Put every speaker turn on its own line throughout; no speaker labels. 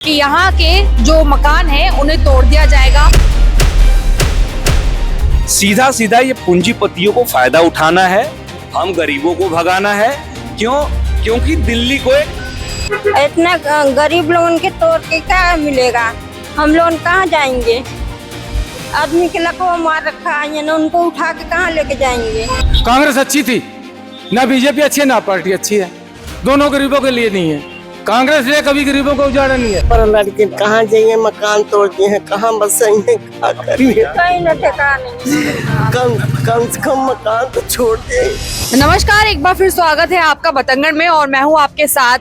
कि यहाँ के जो मकान हैं उन्हें तोड़ दिया जाएगा।
सीधा सीधा ये पूंजीपतियों को फायदा उठाना है, हम गरीबों को भगाना है। क्यों? क्योंकि दिल्ली को
इतना गरीब लोगों के तोड़ के क्या मिलेगा, हम लोग कहाँ जाएंगे? आदमी के लकवा मार रखा है ना, उनको उठा के कहाँ लेके जाएंगे?
कांग्रेस अच्छी थी ना, बीजेपी अच्छी है ना पार्टी अच्छी है, दोनों गरीबों के लिए नहीं है। कांग्रेस ने कभी गरीबों को उजाड़ा नहीं है।
पर लड़के कहाँ जाइए, मकान तोड़ दिए हैं, कहाँ बसेंगे, क्या करिए?
कहीं न ठिकाना नहीं।
कम से कम मकान तो छोड़ दे।
नमस्कार, एक बार फिर स्वागत है आपका बतंगड़ में और मैं हूं आपके साथ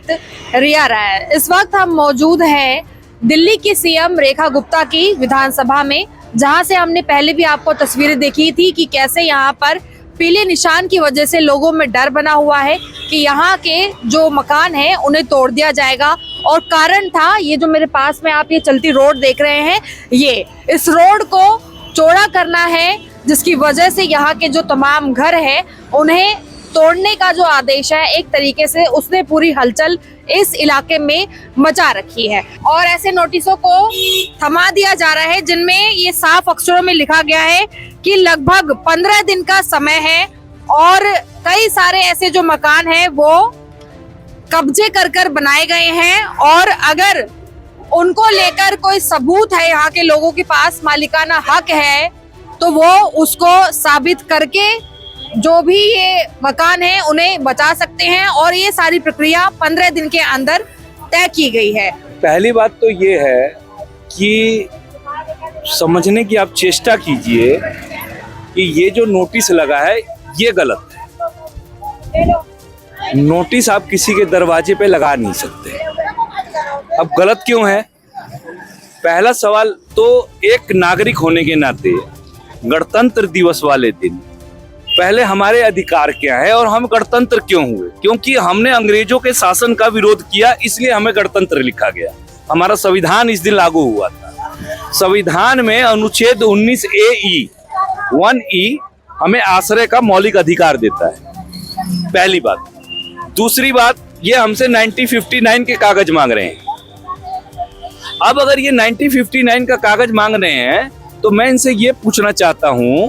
रिया राय। इस वक्त हम मौजूद हैं दिल्ली की सीएम रेखा गुप्ता की विधानसभा में, जहां से हमने पहले भी आपको तस्वीरें देखी थी कि कैसे यहां पर पीले निशान की वजह से लोगों में डर बना हुआ है कि यहाँ के जो मकान हैं उन्हें तोड़ दिया जाएगा। और कारण था ये जो मेरे पास में आप ये चलती रोड देख रहे हैं, ये इस रोड को चौड़ा करना है, जिसकी वजह से यहाँ के जो तमाम घर हैं उन्हें तोड़ने का जो आदेश है, एक तरीके से उसने पूरी हलचल इस इलाके में मचा रखी है। और ऐसे नोटिसों को थमा दिया जा रहा है जिनमें ये साफ अक्षरों में लिखा गया है कि लगभग 15 दिन का समय है और कई सारे ऐसे जो मकान हैं वो कब्जे कर बनाए गए हैं, और अगर उनको लेकर कोई सबूत है यहाँ के लोगों के पास, मालिकाना हक है, तो वो उसको साबित करके जो भी ये मकान है उन्हें बचा सकते हैं। और ये सारी प्रक्रिया 15 दिन के अंदर तय की गई है।
पहली बात तो ये है कि समझने की आप चेष्टा कीजिए कि ये जो नोटिस लगा है ये गलत है। नोटिस आप किसी के दरवाजे पे लगा नहीं सकते। अब गलत क्यों है? पहला सवाल तो, एक नागरिक होने के नाते गणतंत्र दिवस वाले दिन पहले हमारे अधिकार क्या है और हम गणतंत्र क्यों हुए? क्योंकि हमने अंग्रेजों के शासन का विरोध किया, इसलिए हमें गणतंत्र लिखा गया। हमारा संविधान इस दिन लागू हुआ था। संविधान में अनुच्छेद 1E हमें आश्रय का मौलिक अधिकार देता है, पहली बात। दूसरी बात, ये हमसे 1959 के कागज मांग रहे हैं। अब अगर ये 1959 का कागज मांग रहे हैं तो मैं इनसे ये पूछना चाहता हूं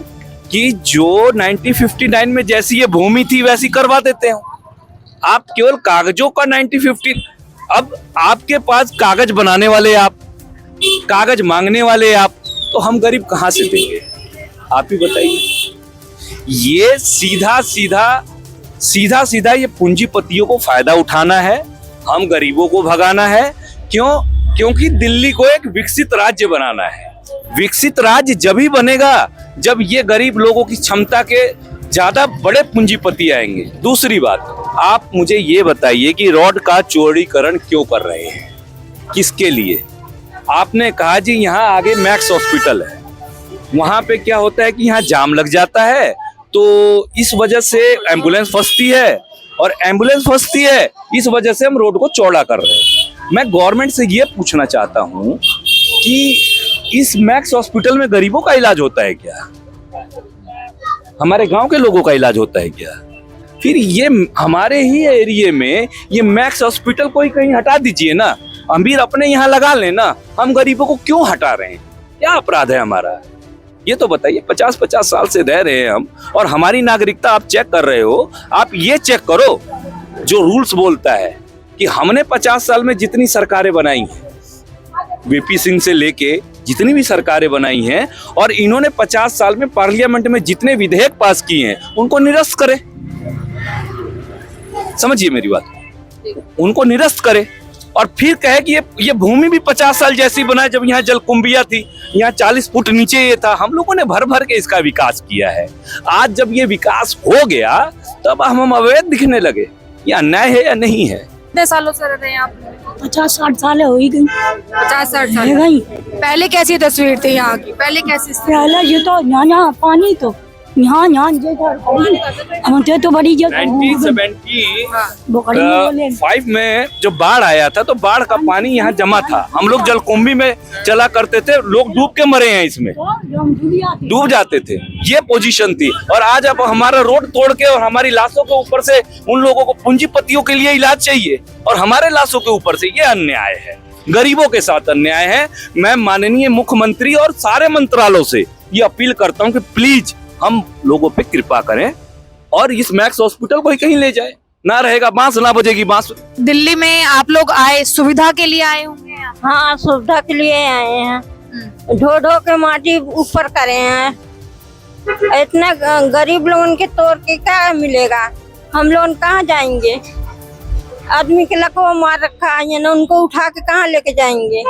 कि जो 1959 में जैसी ये भूमि थी वैसी करवा देते हो आप। केवल कागजों का 1950, अब आपके पास कागज बनाने वाले आप, कागज मांगने वाले आप, तो हम गरीब कहां से देंगे? आप ही बताइए। ये सीधा सीधा ये पूंजीपतियों को फायदा उठाना है, हम गरीबों को भगाना है। क्यों? क्योंकि दिल्ली को एक विकसित राज्य बनाना है। विकसित राज्य जब ही बनेगा जब ये गरीब लोगों की क्षमता के ज्यादा बड़े पूंजीपति आएंगे। दूसरी बात, आप मुझे ये बताइए कि रोड का चौड़ीकरण क्यों कर रहे हैं, किसके लिए? आपने कहा जी यहाँ आगे मैक्स हॉस्पिटल है, वहां पे क्या होता है कि यहाँ जाम लग जाता है, तो इस वजह से एम्बुलेंस फंसती है, और एम्बुलेंस फंसती है इस वजह से हम रोड को चौड़ा कर रहे हैं। मैं गवर्नमेंट से ये पूछना चाहता हूँ कि इस मैक्स हॉस्पिटल में गरीबों का इलाज होता है क्या? हमारे गांव के लोगों का इलाज होता है क्या? फिर ये हमारे ही एरिया में ये मैक्स हॉस्पिटल कोई कहीं हटा दीजिए ना, अमीर अपने यहाँ लगा लेना, हम गरीबों को क्यों हटा रहे हैं? क्या अपराध है हमारा? ये तो बताइए। 50-50 साल से रह रहे हैं हम, और हमारी नागरिकता आप चेक कर रहे हो। आप ये चेक करो, जो रूल्स बोलता है कि हमने 50 साल में जितनी सरकारें बनाई हैं, वीपी सिंह से लेके जितनी भी सरकारें बनाई हैं, और इन्होंने 50 साल में पार्लियामेंट में जितने विधेयक पास किए हैं उनको निरस्त करे। समझिए मेरी बात, उनको निरस्त करे और फिर कहे कि ये भूमि भी 50 साल जैसी बनाए जब यहाँ जलकुंभिया थी, यहाँ 40 फुट नीचे ये था। हम लोगों ने भर के इसका विकास किया है। आज जब ये विकास हो गया तब हम अवैध दिखने लगे। ये अन्याय है या नहीं है?
कितने सालों से रह रहे हैं आप?
50-60 साल हो ही गई।
50-60 साल
गई।
पहले कैसी तस्वीर थी यहाँ की? पहले कैसी?
पहले ये तो यहाँ पानी तो यहाँ मुझे तो बड़ी जगह
1975 में जब बाढ़ आया था तो बाढ़ का पानी यहाँ जमा था। हम लोग जलकुंभी में चला करते थे, लोग डूब के मरे हैं, इसमें डूब जाते थे। ये पोजीशन थी। और आज अब हमारा रोड तोड़ के और हमारी लाशों के ऊपर से उन लोगों को, पूंजीपतियों के लिए इलाज चाहिए और हमारे लाशों के ऊपर से, ये अन्याय है। गरीबों के साथ अन्याय है। मैं माननीय मुख्यमंत्री और सारे मंत्रालयों से ये अपील करता हूं कि प्लीज हम लोगों पे कृपा करें और इस मैक्स हॉस्पिटल को ही कहीं ले जाए। ना रहेगा बांस ना बजेगी बांस।
दिल्ली में आप लोग आए सुविधा के लिए आए होंगे यहाँ?
हाँ, सुविधा के लिए आए हैं। ढो ढो के माटी ऊपर करे हैं। इतना गरीब लोगों के तोड़ के क्या मिलेगा? हम लोग कहाँ जाएंगे? आदमी के लकवा मार रखा है ना, उनको उठा के कहाँ लेके जाएंगे?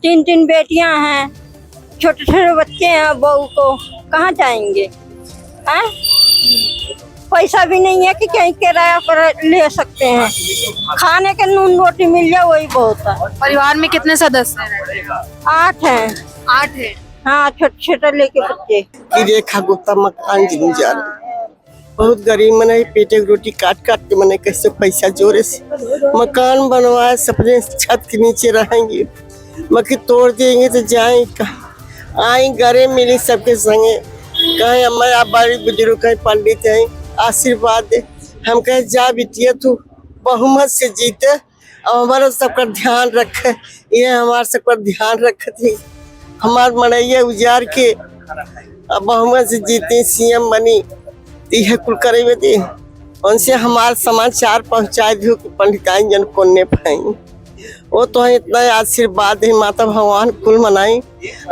3 बेटियां हैं, छोटे छोटे बच्चे हैं, बहू को कहाँ जाएंगे? हैं? पैसा भी नहीं है कि कहीं किराया पर ले सकते हैं। खाने के नून रोटी मिल जाए वही बहुत है।
परिवार में कितने सदस्य हैं?
8 हैं।
8 है।
हाँ, छोटे छोटे लेके बच्चे।
कि रेखा गुप्ता मकान जिन जा रही बहुत गरीब मने पेटे की रोटी काट काट के मने कैसे पैसा जोड़े से मकान बनवाए, सपने छत के नीचे रहेंगे। मक्की तोड़ देंगे तो जाए कहाँ? आई घरे मिली सबके संगे, कहीं अम्मा आप बड़ी बुजुर्ग कहीं पंडित हैं, आशीर्वाद दे। हम कहे जा बिटिया तू बहुमत से जीते और हमारा सबका ध्यान रखे। ये हमारा सबका ध्यान रखे थी, हमार मनैया उजार के अब बहुमत से जीते सीएम बनी यह कुल करे थे। उनसे हमारा समाचार पहुंचाए दो कि पंडिताई जन कोने पाई। वो तो है इतना आशीर्वाद है, माता भगवान कुल मनाई।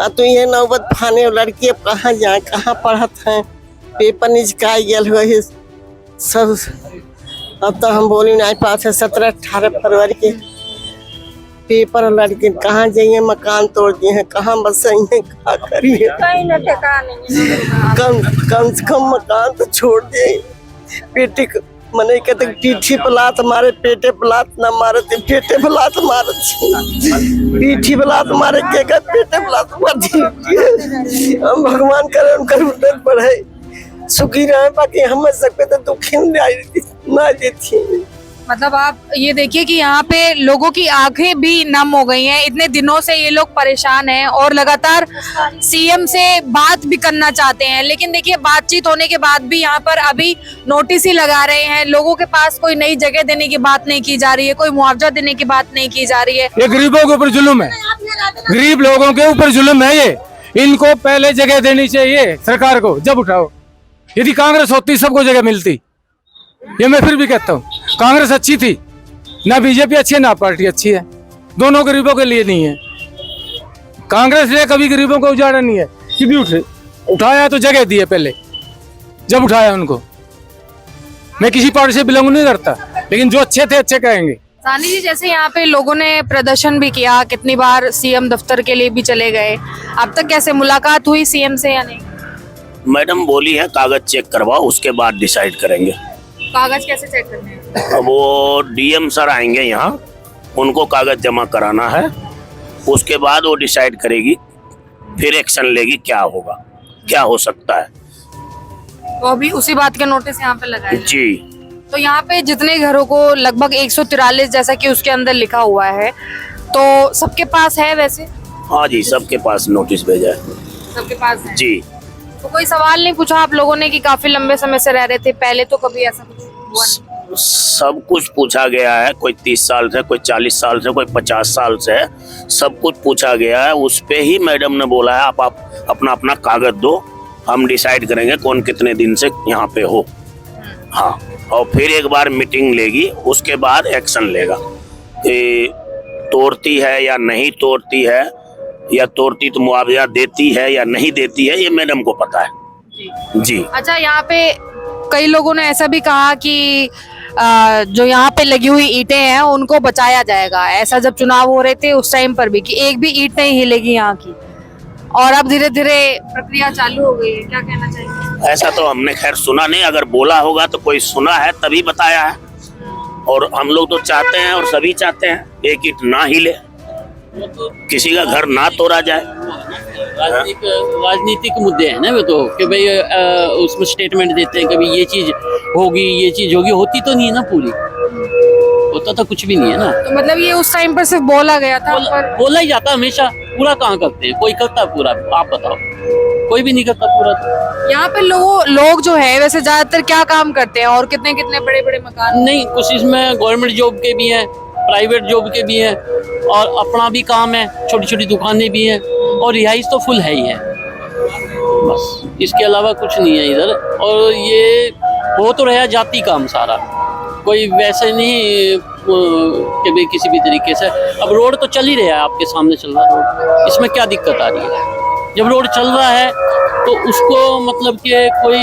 तो ये नौबत फाने लड़की अब कहाँ जाए, कहाँ पढ़त हैं, पेपर निचकाई गल हुए सब। अब तो हम बोली नहीं पास है 17-18 फरवरी के पेपर। लड़के कहाँ जाइए, मकान तोड़ दिए हैं, कहाँ बसाइए, क्या करिए?
कहीं न ठिकाना नहीं।
कम से कम मकान तो छोड़ दिए। पेटे मने कहते पीठी पलात मारे, पेटे पलात ना मारे, पेटे पलात मारे, पीठी पलात मारे के पेटे पलात मारे। हम भगवान करे उनका उन्नत बढ़े, सुखी रहे, बाकी हम सकते तो दुखी ना देती।
मतलब आप ये देखिए कि यहाँ पे लोगों की आंखें भी नम हो गई हैं। इतने दिनों से ये लोग परेशान हैं और लगातार सीएम से बात भी करना चाहते हैं, लेकिन देखिए बातचीत होने के बाद भी यहाँ पर अभी नोटिस ही लगा रहे हैं। लोगों के पास कोई नई जगह देने की बात नहीं की जा रही है, कोई मुआवजा देने की बात नहीं की जा रही है।
ये गरीबों के ऊपर जुल्म है, गरीब लोगों के ऊपर जुल्म है। ये इनको पहले जगह देनी चाहिए सरकार को। जब उठाओ, यदि कांग्रेस होती सबको जगह मिलती। ये मैं फिर भी कहता हूँ कांग्रेस अच्छी थी, ना बीजेपी अच्छी है ना पार्टी अच्छी है, दोनों गरीबों के लिए नहीं है। कांग्रेस ने कभी गरीबों को उजाड़ा नहीं है कि भी उठाया तो जगह दी है पहले जब उठाया उनको। मैं किसी पार्टी से बिलोंग नहीं करता, लेकिन जो अच्छे थे अच्छे कहेंगे।
सानी जी, जैसे यहाँ पे लोगों ने प्रदर्शन भी किया, कितनी बार सीएम दफ्तर के लिए भी चले गए, अब तक कैसे मुलाकात हुई सीएम से या नहीं?
मैडम बोली है कागज चेक करवाओ, उसके बाद डिसाइड करेंगे।
कागज कैसे चेक करने हैं?
वो डीएम सर आएंगे यहाँ, उनको कागज जमा कराना है, उसके बाद वो डिसाइड करेगी, फिर एक्शन लेगी क्या होगा, क्या हो सकता है।
वो अभी उसी बात के नोटिस यहाँ पे लगाए
जी।
तो यहाँ पे जितने घरों को लगभग 143 जैसा कि उसके अंदर लिखा हुआ है, तो सबके पास है वैसे?
हाँ जी, सबके पास नोटिस भेजा है।
सबके पास है
जी।
तो कोई सवाल नहीं पूछा आप लोगों ने कि काफी लंबे समय से रह रहे थे, पहले तो कभी ऐसा कुछ हुआ नहीं?
सब कुछ पूछा गया है, कोई 30 साल से, कोई 40 साल से, कोई 50 साल से, सब कुछ पूछा गया है। उस पे ही मैडम ने बोला है आप अपना अपना कागज दो, हम डिसाइड करेंगे कौन कितने दिन से यहाँ पे हो। हाँ, और फिर एक बार मीटिंग लेगी, उसके बाद एक्शन लेगा कि तोड़ती है या नहीं तोड़ती है, या तोड़ती तो मुआवजा देती है या नहीं देती है, ये मैडम को पता है। जी।
अच्छा, यहाँ पे कई लोगों ने ऐसा भी कहा कि जो यहाँ पे लगी हुई ईंटें हैं उनको बचाया जाएगा। ऐसा जब चुनाव हो रहे थे उस टाइम पर भी कि एक भी ईंट नहीं हिलेगी यहाँ की, और अब धीरे धीरे प्रक्रिया चालू हो गई है, क्या कहना चाहिए?
ऐसा तो हमने खैर सुना नहीं, अगर बोला होगा तो कोई सुना है तभी बताया है। और हम लोग तो चाहते हैं और सभी चाहते हैं एक ईंट ना हिले, किसी का घर ना तोड़ा जाए।
राजनीतिक मुद्दे हैं ना वो तो, कि भाई उसमें स्टेटमेंट देते हैं कभी ये चीज होगी ये चीज होगी, होती तो नहीं है ना पूरी, होता तो कुछ भी नहीं है ना।
तो मतलब ये उस टाइम पर सिर्फ बोला गया था, पर
बोला ही जाता हमेशा, पूरा कहाँ करते हैं? कोई करता है पूरा? आप बताओ, कोई भी नहीं करता पूरा। तो
यहाँ पे लोग जो है वैसे ज्यादातर क्या काम करते हैं और कितने कितने बड़े बड़े मकान?
नहीं, कुछ इसमें गवर्नमेंट जॉब के भी हैं, प्राइवेट जॉब के भी हैं, और अपना भी काम है, छोटी छोटी दुकानें भी हैं और रिहाइश तो फुल है ही है, बस इसके अलावा कुछ नहीं है इधर। और ये हो तो रहा जाति काम सारा, कोई वैसे नहीं कि भाई किसी भी तरीके से। अब रोड तो चल ही रहा है, आपके सामने चल रहा है रोड, इसमें क्या दिक्कत आ रही है? जब रोड चल रहा है तो उसको मतलब कि कोई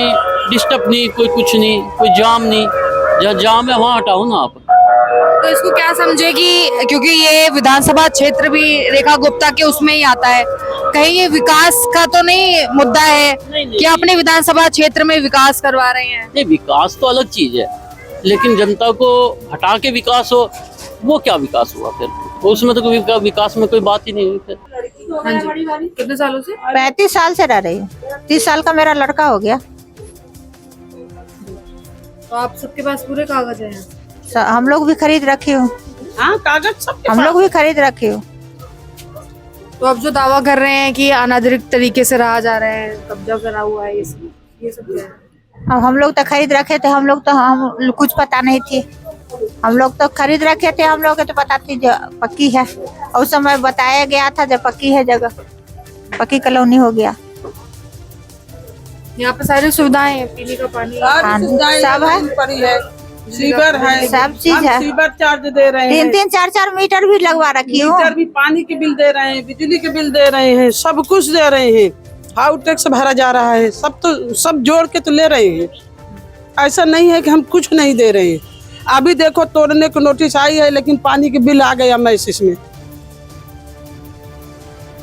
डिस्टर्ब नहीं, कोई कुछ नहीं, कोई जाम नहीं, जहाँ जाम है वहाँ हटाओ ना आप।
तो इसको क्या समझे कि क्योंकि ये विधानसभा क्षेत्र भी रेखा गुप्ता के उसमें ही आता है, कहीं ये विकास का तो नहीं मुद्दा है कि अपने विधानसभा क्षेत्र में विकास करवा रहे हैं?
नहीं, विकास तो अलग चीज है, लेकिन जनता को हटा के विकास हो, वो क्या विकास हुआ फिर? उसमें तो कोई विकास में कोई बात ही नहीं हुई फिर।
हाँ जी, कितने सालों से?
35 साल से रह रही हूँ, 30 साल का मेरा लड़का हो गया।
तो आप सबके पास पूरे कागज हैं?
हम लोग भी खरीद रखी हूँ।
हाँ, कागज सब
हम लोग भी खरीद रखी हूँ।
तो अब जो दावा कर रहे हैं कि अनाधिकृत तरीके से रहा जा रहा है, कब्जा करा हुआ है, ये सब क्या है?
अब हम लोग तो खरीद रखे थे, हम लोग तो हम कुछ पता नहीं थी, हम लोग तो खरीद रखे थे, हम लोग को तो पता थी जो पक्की है, और उस समय बताया गया था जब पक्की है जगह, पक्की कॉलोनी हो गया।
यहाँ पे सारी सुविधाएं हैं, पीने का पानी,
सब है,
सीवर है,
सब चीज है।
सीवर चार्ज दे रहे हैं,
3-3 4-4 मीटर भी लगवा रखी हूँ।
मीटर भी, पानी के बिल दे रहे हैं, बिजली के बिल दे रहे हैं, सब कुछ दे रहे हैं, हाउस टैक्स भरा जा रहा है, सब जोड़ के तो ले रहे हैं। ऐसा नहीं है कि हम कुछ नहीं दे रहे हैं। अभी देखो तोड़ने को नोटिस आई है, लेकिन पानी के बिल आ गया मैसेज में।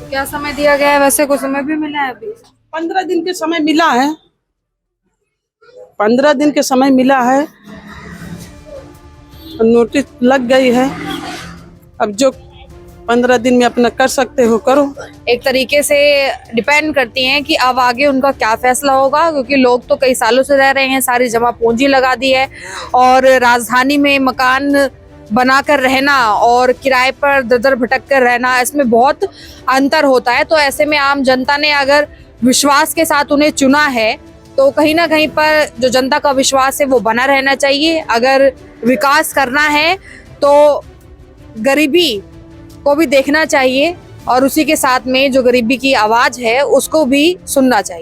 क्या समय दिया गया है? वैसे कुछ समय भी मिला है अभी?
15 दिन के समय मिला है, 15 दिन के समय मिला है, नोटिस लग गई है। अब जो 15 दिन में अपना कर सकते हो करो।
एक तरीके से डिपेंड करती हैं कि अब आगे उनका क्या फैसला होगा, क्योंकि लोग तो कई सालों से रह रहे हैं, सारी जमा पूंजी लगा दी है, और राजधानी में मकान बनाकर रहना और किराए पर दर भटक कर रहना, इसमें बहुत अंतर होता है। तो ऐसे में आम जनता ने अगर विश्वास के साथ उन्हें चुना है, तो कहीं ना कहीं पर जो जनता का विश्वास है वो बना रहना चाहिए। अगर विकास करना है तो गरीबी को भी देखना चाहिए, और उसी के साथ में जो गरीबी की आवाज है उसको भी सुनना चाहिए।